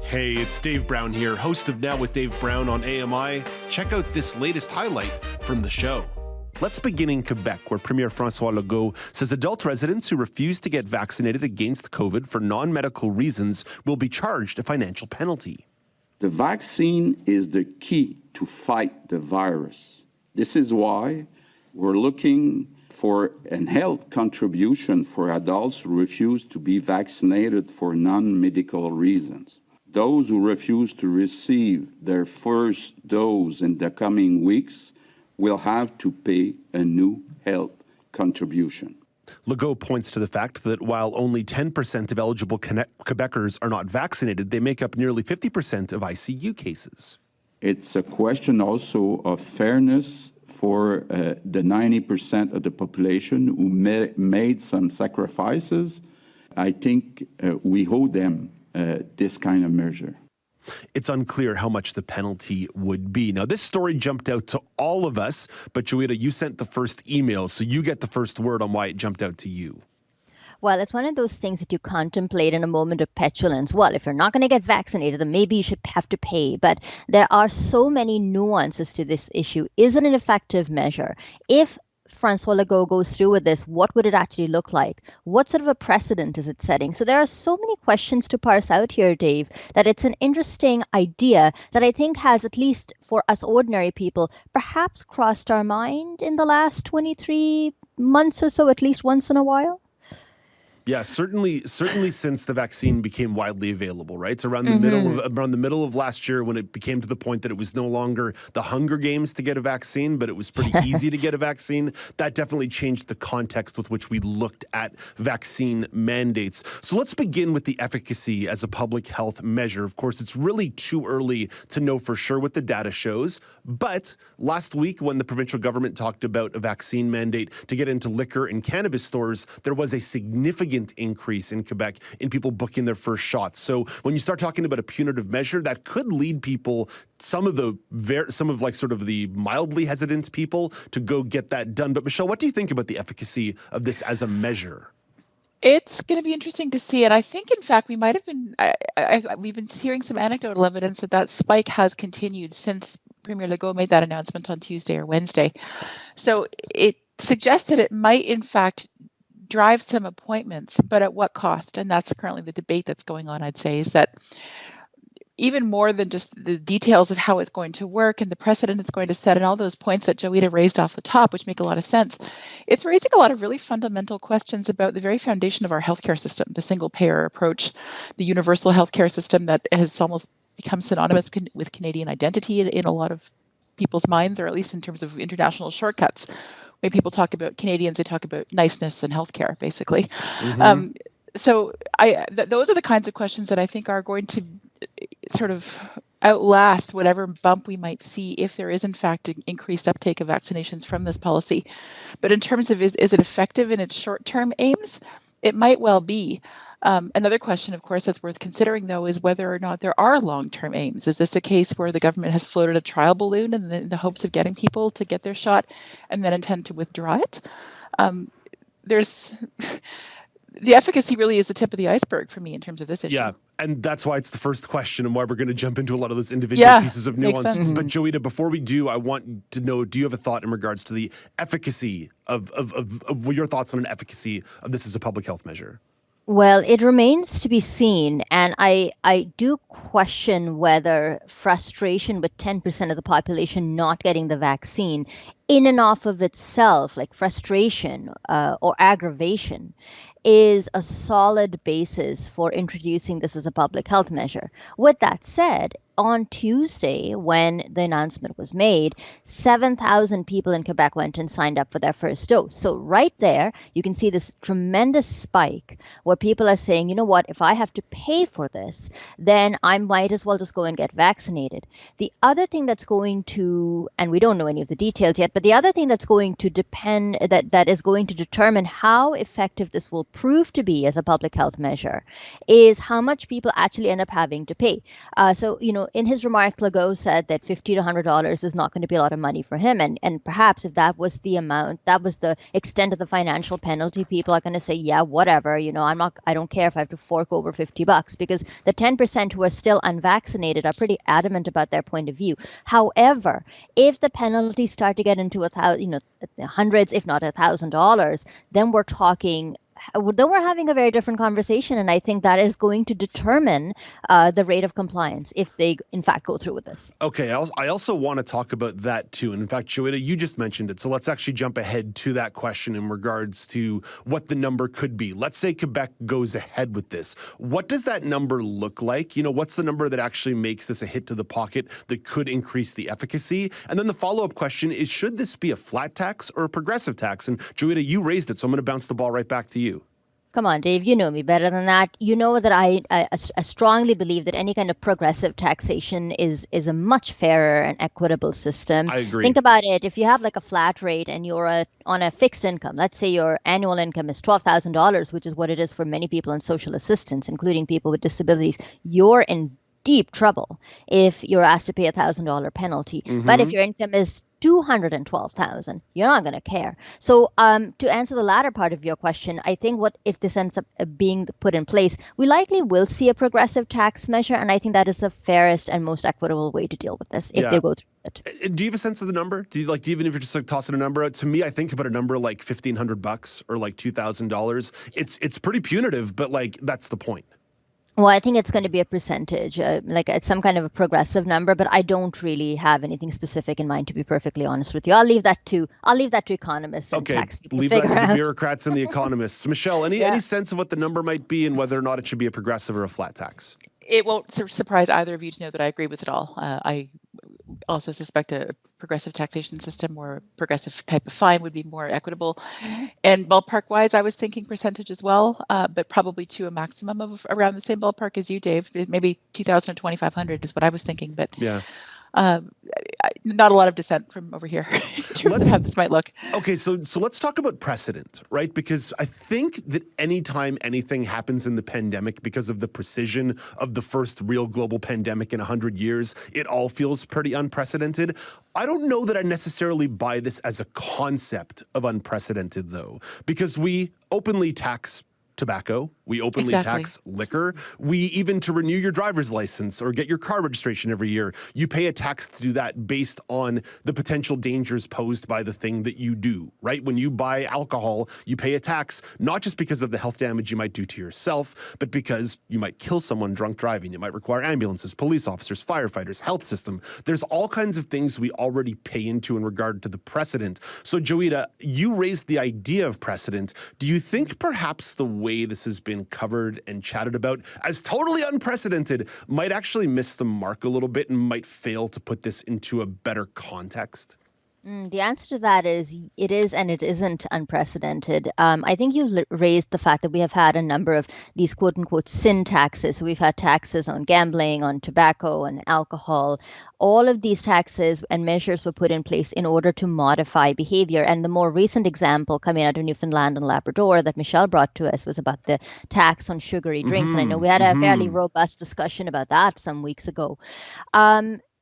Hey, it's Dave Brown here, host of Now with Dave Brown on AMI. Check out this latest highlight from the show. Let's begin in Quebec, where Premier François Legault says adult residents who refuse to get vaccinated against COVID for non-medical reasons will be charged a financial penalty. The vaccine is the key to fight the virus. This is why we're looking for a health contribution for adults who refuse to be vaccinated for non-medical reasons. Those who refuse to receive their first dose in the coming weeks will have to pay a new health contribution. Legault points to the fact that while only 10% of eligible Quebecers are not vaccinated, they make up nearly 50% of ICU cases. It's a question also of fairness for the 90% of the population who made some sacrifices. I think we owe them this kind of measure. It's unclear how much the penalty would be. Now, this story jumped out to all of us, but Joeita, you sent the first email, so you get the first word on why it jumped out to you. Well, it's one of those things that you contemplate in a moment of petulance. Well, if you're not going to get vaccinated, then maybe you should have to pay. But there are so many nuances to this issue. Is it an effective measure? If François Legault goes through with this, what would it actually look like? What sort of a precedent is it setting? So there are so many questions to parse out here, Dave, that it's an interesting idea that I think has, at least for us ordinary people, perhaps crossed our mind in the last 23 months or so, at least once in a while. Yeah, certainly since the vaccine became widely available, right? So around the middle of last year, when it became to the point that it was no longer the Hunger Games to get a vaccine, but it was pretty easy to get a vaccine, that definitely changed the context with which we looked at vaccine mandates. So let's begin with the efficacy as a public health measure. Of course, it's really too early to know for sure what the data shows, but last week when the provincial government talked about a vaccine mandate to get into liquor and cannabis stores, there was a significant increase in Quebec in people booking their first shots. So when you start talking about a punitive measure, that could lead people, some of the mildly hesitant people, to go get that done. But Michelle, what do you think about the efficacy of this as a measure? It's going to be interesting to see. And I think, in fact, we might have been, we've been hearing some anecdotal evidence that spike has continued since Premier Legault made that announcement on Tuesday or Wednesday. So it suggests that it might, in fact, drive some appointments, but at what cost? And that's currently the debate that's going on, I'd say, is that even more than just the details of how it's going to work and the precedent it's going to set and all those points that Joeita raised off the top, which make a lot of sense, it's raising a lot of really fundamental questions about the very foundation of our healthcare system, the single-payer approach, the universal healthcare system that has almost become synonymous with Canadian identity in a lot of people's minds, or at least in terms of international shortcuts. When people talk about Canadians, they talk about niceness and healthcare, basically. So those are the kinds of questions that I think are going to sort of outlast whatever bump we might see if there is, in fact, an increased uptake of vaccinations from this policy. But in terms of is it effective in its short-term aims, it might well be. Another question, of course, that's worth considering, though, is whether or not there are long-term aims. Is this a case where the government has floated a trial balloon in the hopes of getting people to get their shot and then intend to withdraw it? The efficacy really is the tip of the iceberg for me in terms of this issue. Yeah, and that's why it's the first question and why we're going to jump into a lot of those individual pieces of nuance. But Joeita, before we do, I want to know, do you have a thought in regards to the efficacy of your thoughts on an efficacy of this as a public health measure? Well, it remains to be seen, and I do question whether frustration with 10% of the population not getting the vaccine in and of itself, like frustration or aggravation, is a solid basis for introducing this as a public health measure. With that said, on Tuesday, when the announcement was made, 7,000 people in Quebec went and signed up for their first dose. So right there, you can see this tremendous spike where people are saying, you know what, if I have to pay for this, then I might as well just go and get vaccinated. The other thing that's going to, and we don't know any of the details yet, But the other thing that's going to depend, that is going to determine how effective this will prove to be as a public health measure, is how much people actually end up having to pay. So, in his remark, Legault said that $50 to $100 is not going to be a lot of money for him. And perhaps if that was the amount, that was the extent of the financial penalty, people are going to say, yeah, whatever, I don't care if I have to fork over $50, because the 10% who are still unvaccinated are pretty adamant about their point of view. However, if the penalties start to get into hundreds, if not $1,000, then we're having a very different conversation. And I think that is going to determine the rate of compliance if they, in fact, go through with this. Okay, I also want to talk about that too. And in fact, Joeita, you just mentioned it. So let's actually jump ahead to that question in regards to what the number could be. Let's say Quebec goes ahead with this. What does that number look like? What's the number that actually makes this a hit to the pocket that could increase the efficacy? And then the follow-up question is, should this be a flat tax or a progressive tax? And Joeita, you raised it, so I'm going to bounce the ball right back to you. Come on, Dave, you know me better than that. You know that I strongly believe that any kind of progressive taxation is a much fairer and equitable system. I agree. Think about it. If you have like a flat rate and you're on a fixed income, let's say your annual income is $12,000, which is what it is for many people on social assistance, including people with disabilities, you're in deep trouble if you're asked to pay $1,000 penalty. But if your income is $212,000, you're not going to care. So to answer the latter part of your question, I think if this ends up being put in place, we likely will see a progressive tax measure, and I think that is the fairest and most equitable way to deal with this if they go through it. Do you have a sense of the number? Do you even if you're just like tossing a number out? To me, I think about a number like $1,500 or like $2,000. It's pretty punitive, but like that's the point. Well, I think it's going to be a percentage, like it's some kind of a progressive number, but I don't really have anything specific in mind, to be perfectly honest with you. I'll leave that to economists and tax people. Leave that to the bureaucrats and the economists. Michelle, any sense of what the number might be and whether or not it should be a progressive or a flat tax? It won't surprise either of you to know that I agree with it all. I also suspect a progressive taxation system or a progressive type of fine would be more equitable. And ballpark-wise, I was thinking percentage as well, but probably to a maximum of around the same ballpark as you, Dave. Maybe 2,000 or 2,500 is what I was thinking, but yeah. Not a lot of dissent from over here in terms of how this might look. Okay, so let's talk about precedent, right? Because I think that anytime anything happens in the pandemic, because of the precision of the first real global pandemic in 100 years, it all feels pretty unprecedented. I don't know that I necessarily buy this as a concept of unprecedented, though, because we openly tax tobacco, we openly tax liquor, we even to renew your driver's license or get your car registration every year, you pay a tax to do that based on the potential dangers posed by the thing that you do, right? When you buy alcohol, you pay a tax, not just because of the health damage you might do to yourself, but because you might kill someone drunk driving. It might require ambulances, police officers, firefighters, health system. There's all kinds of things we already pay into in regard to the precedent. So Joeita, you raised the idea of precedent. Do you think perhaps the way this has been covered and chatted about as totally unprecedented might actually miss the mark a little bit and might fail to put this into a better context? The answer to that is it is and it isn't unprecedented. I think you raised the fact that we have had a number of these quote unquote sin taxes. So we've had taxes on gambling, on tobacco, and alcohol. All of these taxes and measures were put in place in order to modify behavior. And the more recent example coming out of Newfoundland and Labrador that Michelle brought to us was about the tax on sugary drinks. And I know we had a fairly robust discussion about that some weeks ago.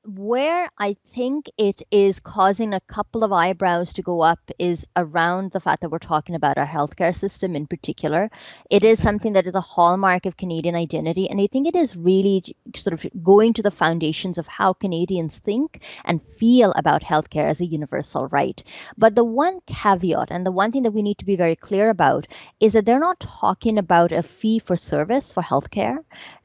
Where I think it is causing a couple of eyebrows to go up is around the fact that we're talking about our healthcare system in particular. It is something that is a hallmark of Canadian identity, and I think it is really sort of going to the foundations of how Canadians think and feel about healthcare as a universal right. But the one caveat, and the one thing that we need to be very clear about, is that they're not talking about a fee for service for healthcare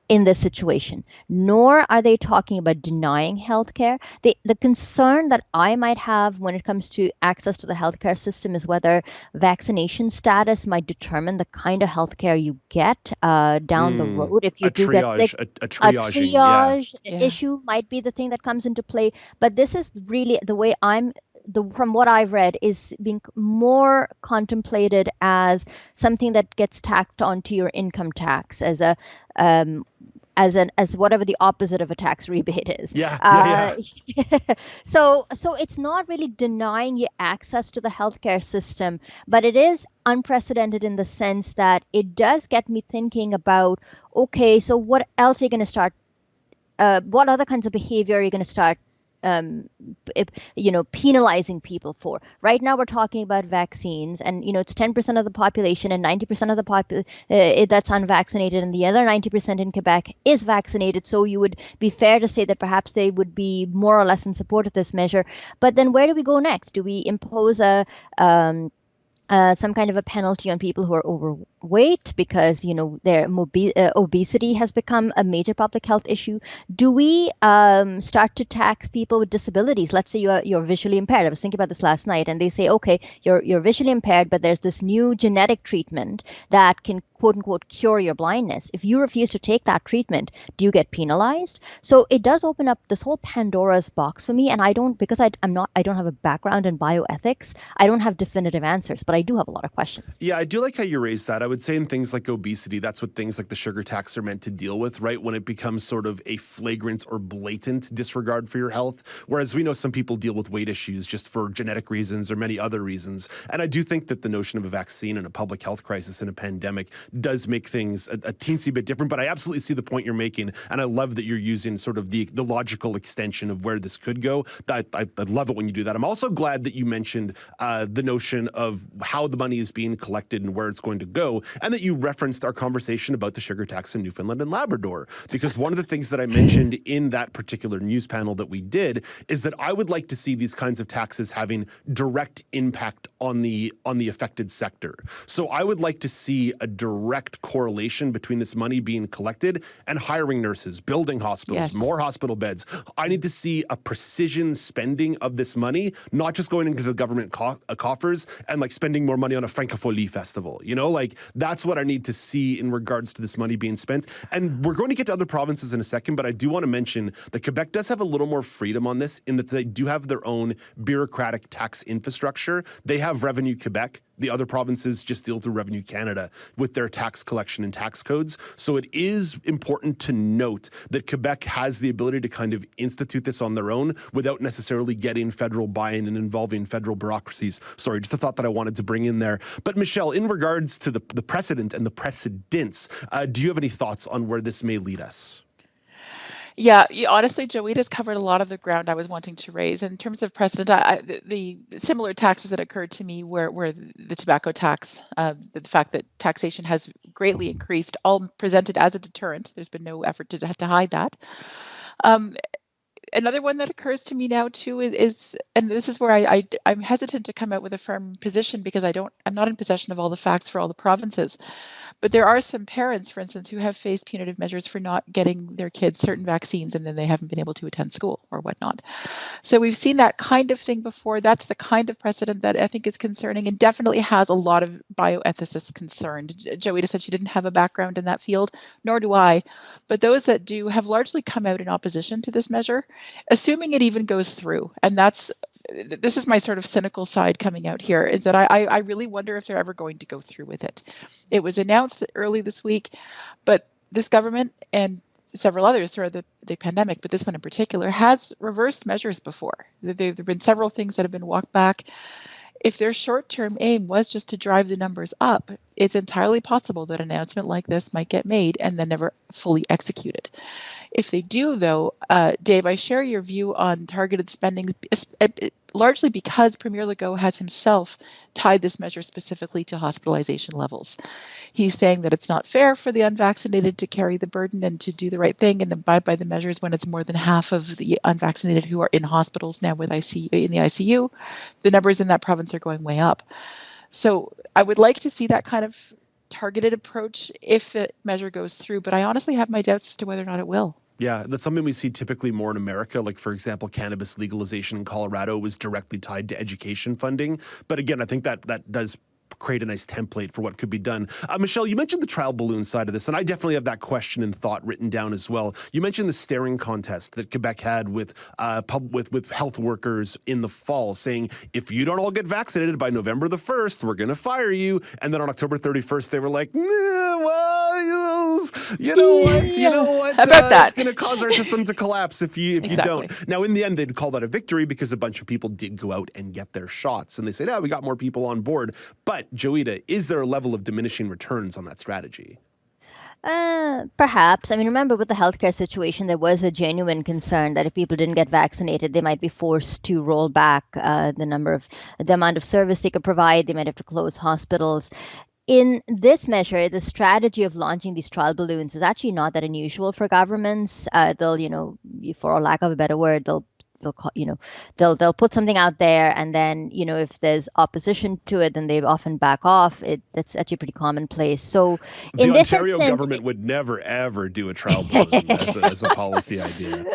in this situation, nor are they talking about denying healthcare. The concern that I might have when it comes to access to the healthcare system is whether vaccination status might determine the kind of healthcare you get down the road. If you do get sick, a triage issue might be the thing that comes into play. But this is really the way from what I've read, is being more contemplated as something that gets tacked onto your income tax as as whatever the opposite of a tax rebate is. Yeah. So it's not really denying you access to the healthcare system, but it is unprecedented in the sense that it does get me thinking about, okay, so what else are you going to start? What other kinds of behavior are you going to start penalizing people for? Right now we're talking about vaccines, and it's 10% of the population and 90% of the that's unvaccinated, and the other 90% in Quebec is vaccinated. So you would be fair to say that perhaps they would be more or less in support of this measure. But then where do we go next? Do we impose some kind of a penalty on people who are overweight because their obesity has become a major public health issue? Do we start to tax people with disabilities? Let's say you're visually impaired. I was thinking about this last night, and they say, okay, you're visually impaired, but there's this new genetic treatment that can quote unquote cure your blindness. If you refuse to take that treatment, do you get penalized? So it does open up this whole Pandora's box for me, and I don't have a background in bioethics. I don't have definitive answers, but I do have a lot of questions. Yeah, I do like how you raised that. I would say in things like obesity, that's what things like the sugar tax are meant to deal with, right? When it becomes sort of a flagrant or blatant disregard for your health. Whereas we know some people deal with weight issues just for genetic reasons or many other reasons. And I do think that the notion of a vaccine and a public health crisis and a pandemic does make things a teensy bit different. But I absolutely see the point you're making. And I love that you're using sort of the logical extension of where this could go. I love it when you do that. I'm also glad that you mentioned the notion of how the money is being collected and where it's going to go, and that you referenced our conversation about the sugar tax in Newfoundland and Labrador. Because one of the things that I mentioned in that particular news panel that we did is that I would like to see these kinds of taxes having direct impact on the affected sector. So I would like to see a direct correlation between this money being collected and hiring nurses, building hospitals, more hospital beds. I need to see a precision spending of this money, not just going into the government coffers and like spending more money on a Francophonie festival. That's what I need to see in regards to this money being spent. And we're going to get to other provinces in a second, but I do want to mention that Quebec does have a little more freedom on this in that they do have their own bureaucratic tax infrastructure. They have Revenue Quebec. The other provinces just deal through Revenue Canada with their tax collection and tax codes. So it is important to note that Quebec has the ability to kind of institute this on their own without necessarily getting federal buy-in and involving federal bureaucracies. Sorry, just a thought that I wanted to bring in there. But Michelle, in regards to the precedent and the precedents, do you have any thoughts on where this may lead us? Yeah, honestly, Joeita's covered a lot of the ground I was wanting to raise. In terms of precedent, the similar taxes that occurred to me were the tobacco tax, the fact that taxation has greatly increased, all presented as a deterrent. There's been no effort to hide that. Another one that occurs to me now too is, and this is where I'm hesitant to come out with a firm position because I'm not in possession of all the facts for all the provinces. But there are some parents, for instance, who have faced punitive measures for not getting their kids certain vaccines, and then they haven't been able to attend school or whatnot. So we've seen that kind of thing before. That's the kind of precedent that I think is concerning and definitely has a lot of bioethicists concerned. Joeita said she didn't have a background in that field, nor do I. But those that do have largely come out in opposition to this measure, assuming it even goes through. And this is my sort of cynical side coming out here, is that I really wonder if they're ever going to go through with it. It was announced early this week, but this government and several others throughout the pandemic, but this one in particular, has reversed measures before. There have been several things that have been walked back. If their short-term aim was just to drive the numbers up, it's entirely possible that an announcement like this might get made and then never fully executed. If they do, though, Dave, I share your view on targeted spending, largely because Premier Legault has himself tied this measure specifically to hospitalization levels. He's saying that it's not fair for the unvaccinated to carry the burden and to do the right thing and abide by the measures when it's more than half of the unvaccinated who are in hospitals now with in the ICU. The numbers in that province are going way up. So I would like to see that kind of targeted approach if the measure goes through, but I honestly have my doubts as to whether or not it will. Yeah, that's something we see typically more in America. Like, for example, cannabis legalization in Colorado was directly tied to education funding. But again, I think that does create a nice template for what could be done. Michelle, you mentioned the trial balloon side of this, and I definitely have that question and thought written down as well. You mentioned the staring contest that Quebec had with health workers in the fall, saying, if you don't all get vaccinated by November the 1st, we're going to fire you. And then on October 31st, they were like, well, You know what? You know what? How about that? It's going to cause our system to collapse if you Exactly. don't. Now, in the end, they'd call that a victory because a bunch of people did go out and get their shots. And they said, we got more people on board. But, Joeita, is there a level of diminishing returns on that strategy? Perhaps. I mean, remember with the healthcare situation, there was a genuine concern that if people didn't get vaccinated, they might be forced to roll back the amount of service they could provide. They might have to close hospitals. In this measure, the strategy of launching these trial balloons is actually not that unusual for governments. They'll, for lack of a better word, they'll put something out there, and then if there's opposition to it, then they often back off. That's actually pretty commonplace. So in the this Ontario instance, government would never ever do a trial balloon as a policy idea.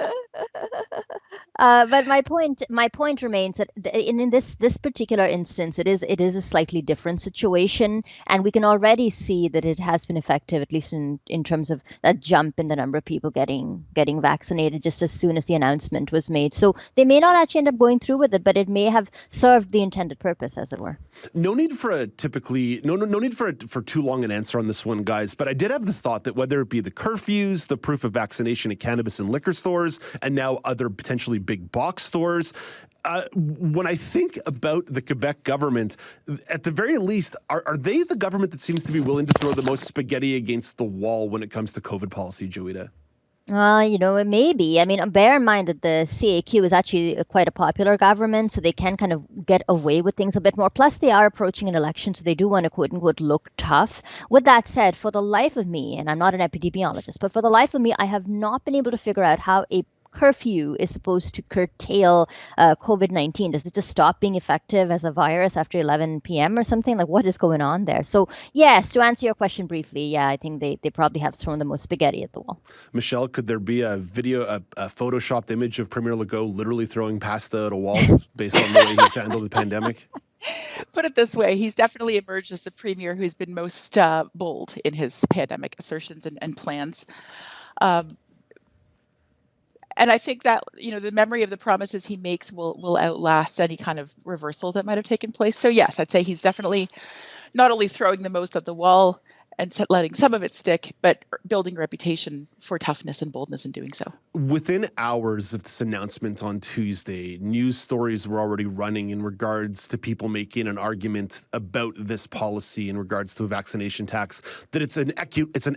But my point remains that in this particular instance, it is a slightly different situation, and we can already see that it has been effective, at least in terms of that jump in the number of people getting vaccinated just as soon as the announcement was made. So they may not actually end up going through with it, but it may have served the intended purpose, as it were. No need for too long an answer on this one, guys. But I did have the thought that whether it be the curfews, the proof of vaccination at cannabis and liquor stores, and now other potentially big box stores, when I think about the Quebec government, at the very least, are they the government that seems to be willing to throw the most spaghetti against the wall when it comes to COVID policy, Joeita? It may be. I mean, bear in mind that the CAQ is actually quite a popular government, so they can kind of get away with things a bit more. Plus, they are approaching an election, so they do want to quote unquote look tough. With that said, for the life of me, and I'm not an epidemiologist, but for the life of me, I have not been able to figure out how a curfew is supposed to curtail COVID-19. Does it just stop being effective as a virus after 11 p.m. or something? Like, what is going on there? So, yes, to answer your question briefly, yeah, I think they probably have thrown the most spaghetti at the wall. Michelle, could there be a photoshopped image of Premier Legault literally throwing pasta at a wall based on the way he's handled the pandemic? Put it this way, he's definitely emerged as the premier who's been most bold in his pandemic assertions and plans. And I think that, the memory of the promises he makes will outlast any kind of reversal that might have taken place. So yes, I'd say he's definitely not only throwing the most at the wall and letting some of it stick, but building a reputation for toughness and boldness in doing so. Within hours of this announcement on Tuesday, news stories were already running in regards to people making an argument about this policy in regards to a vaccination tax, that it's an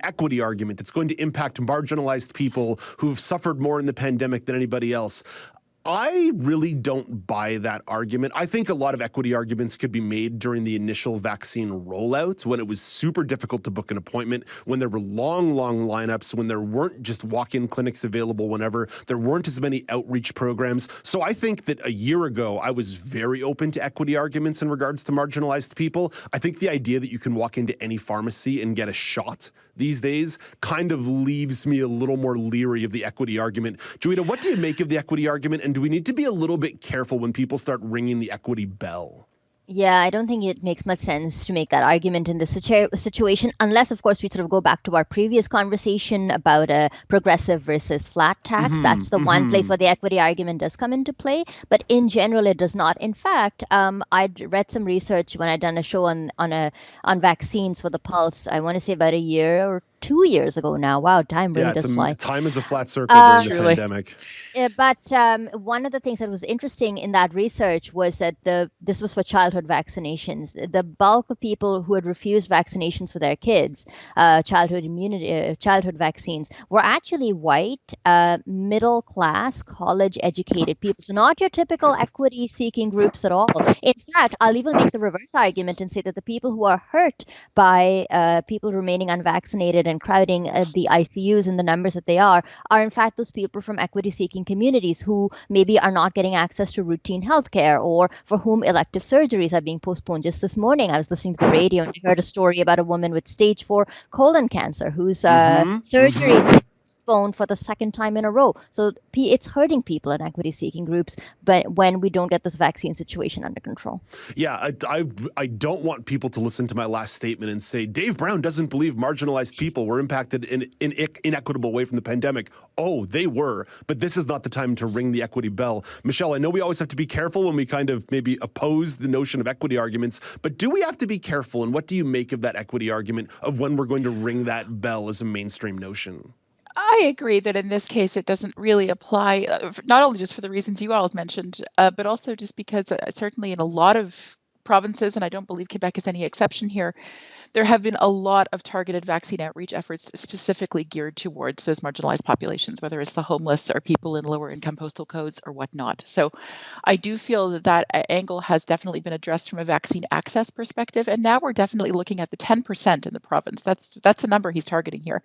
equity argument. It's going to impact marginalized people who have suffered more in the pandemic than anybody else. I really don't buy that argument. I think a lot of equity arguments could be made during the initial vaccine rollout, when it was super difficult to book an appointment, when there were long lineups, when there weren't just walk-in clinics available whenever, there weren't as many outreach programs. So I think that a year ago, I was very open to equity arguments in regards to marginalized people. I think the idea that you can walk into any pharmacy and get a shot these days kind of leaves me a little more leery of the equity argument. Joeita, what do you make of the equity argument, and do we need to be a little bit careful when people start ringing the equity bell? Yeah, I don't think it makes much sense to make that argument in this situation, unless, of course, we sort of go back to our previous conversation about a progressive versus flat tax. That's the one place where the equity argument does come into play. But in general, it does not. In fact, I'd read some research when I'd done a show on vaccines for the Pulse. I want to say about a year or 2 years ago now. Wow, time really does fly. Time is a flat circle during the pandemic. But one of the things that was interesting in that research was that this was for childhood vaccinations. The bulk of people who had refused vaccinations for their kids, childhood vaccines, were actually white, middle class, college educated people. So not your typical equity seeking groups at all. In fact, I'll even make the reverse argument and say that the people who are hurt by people remaining unvaccinated and crowding the ICUs in the numbers that they are in fact those people from equity seeking communities who maybe are not getting access to routine healthcare, or for whom elective surgeries are being postponed. Just this morning, I was listening to the radio and I heard a story about a woman with stage 4 colon cancer whose surgeries postponed for the second time in a row. So it's hurting people in equity-seeking groups, but when we don't get this vaccine situation under control. Yeah, I don't want people to listen to my last statement and say, Dave Brown doesn't believe marginalized people were impacted in an inequitable way from the pandemic. Oh, they were, but this is not the time to ring the equity bell. Michelle, I know we always have to be careful when we kind of maybe oppose the notion of equity arguments, but do we have to be careful, and what do you make of that equity argument of when we're going to ring that bell as a mainstream notion? I agree that in this case, it doesn't really apply, not only just for the reasons you all have mentioned, but also just because certainly in a lot of provinces, and I don't believe Quebec is any exception here, there have been a lot of targeted vaccine outreach efforts specifically geared towards those marginalized populations, whether it's the homeless or people in lower income postal codes or whatnot. So I do feel that that angle has definitely been addressed from a vaccine access perspective. And now we're definitely looking at the 10% in the province. That's the number he's targeting here,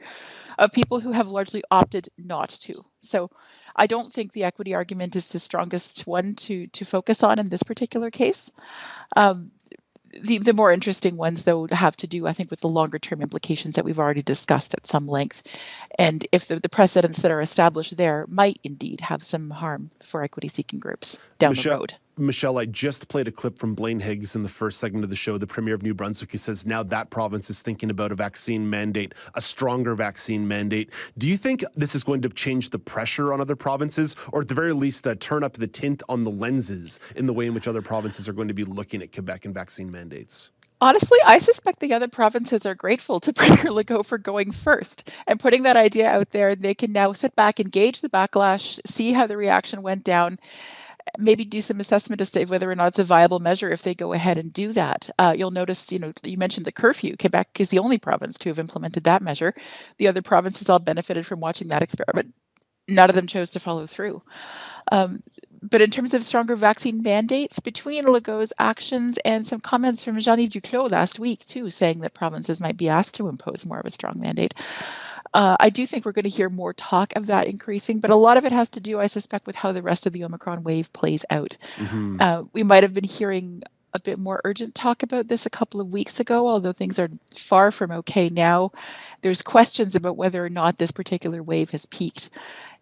of people who have largely opted not to. So I don't think the equity argument is the strongest one to focus on in this particular case. The more interesting ones, though, have to do, I think, with the longer term implications that we've already discussed at some length. And if the precedents that are established there might indeed have some harm for equity seeking groups down the road. Michelle, I just played a clip from Blaine Higgs in the first segment of the show, the Premier of New Brunswick, who says now that province is thinking about a vaccine mandate, a stronger vaccine mandate. Do you think this is going to change the pressure on other provinces, or at the very least turn up the tint on the lenses in the way in which other provinces are going to be looking at Quebec and vaccine mandates? Honestly, I suspect the other provinces are grateful to Premier Legault for going first and putting that idea out there. They can now sit back, engage the backlash, see how the reaction went down, maybe do some assessment as to whether or not it's a viable measure if they go ahead and do that. You'll notice, you mentioned the curfew. Quebec is the only province to have implemented that measure. The other provinces all benefited from watching that experiment. None of them chose to follow through. But in terms of stronger vaccine mandates, between Legault's actions and some comments from Jean-Yves Duclos last week, too, saying that provinces might be asked to impose more of a strong mandate, I do think we're going to hear more talk of that increasing, but a lot of it has to do, I suspect, with how the rest of the Omicron wave plays out. Mm-hmm. We might have been hearing a bit more urgent talk about this a couple of weeks ago, although things are far from okay now. There's questions about whether or not this particular wave has peaked.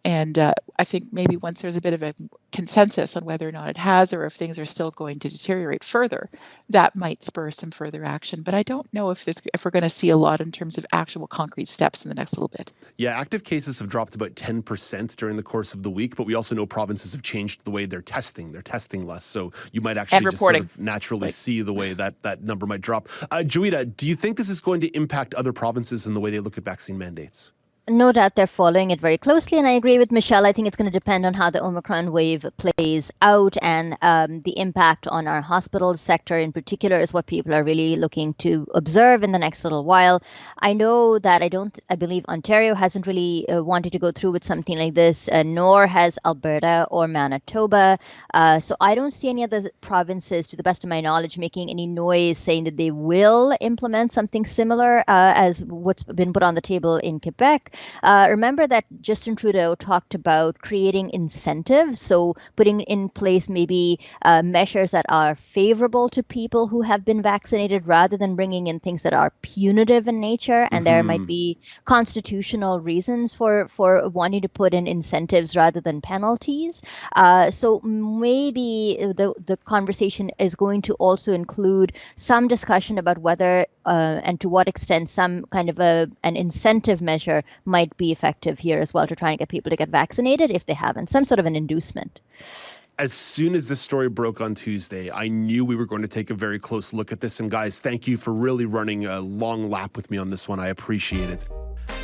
And I think maybe once there's a bit of a consensus on whether or not it has, or if things are still going to deteriorate further, that might spur some further action. But I don't know if we're going to see a lot in terms of actual concrete steps in the next little bit. Yeah, active cases have dropped about 10% during the course of the week, but we also know provinces have changed the way they're testing. They're testing less, so you might actually just sort of naturally see the way that number might drop. Joeita, do you think this is going to impact other provinces in the way they look at vaccine mandates? No doubt they're following it very closely, and I agree with Michelle. I think it's going to depend on how the Omicron wave plays out, and the impact on our hospital sector in particular is what people are really looking to observe in the next little while. I know that I believe Ontario hasn't really wanted to go through with something like this, nor has Alberta or Manitoba. So I don't see any other provinces, to the best of my knowledge, making any noise saying that they will implement something similar as what's been put on the table in Quebec. Remember that Justin Trudeau talked about creating incentives, so putting in place maybe measures that are favorable to people who have been vaccinated rather than bringing in things that are punitive in nature. And there might be constitutional reasons for wanting to put in incentives rather than penalties. So maybe the conversation is going to also include some discussion about whether and to what extent some kind of an incentive measure might be effective here as well to try and get people to get vaccinated if they haven't, some sort of an inducement. As soon as this story broke on Tuesday, I knew we were going to take a very close look at this. And guys, thank you for really running a long lap with me on this one. I appreciate it.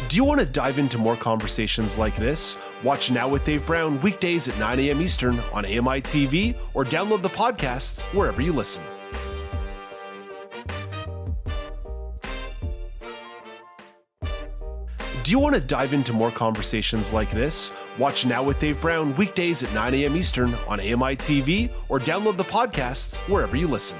Do you want to dive into more conversations like this? Watch Now with Dave Brown weekdays at 9 a.m. Eastern on AMI TV, or download the podcasts wherever you listen. Do you want to dive into more conversations like this? Watch Now with Dave Brown weekdays at 9 a.m. Eastern on AMI TV, or download the podcasts wherever you listen.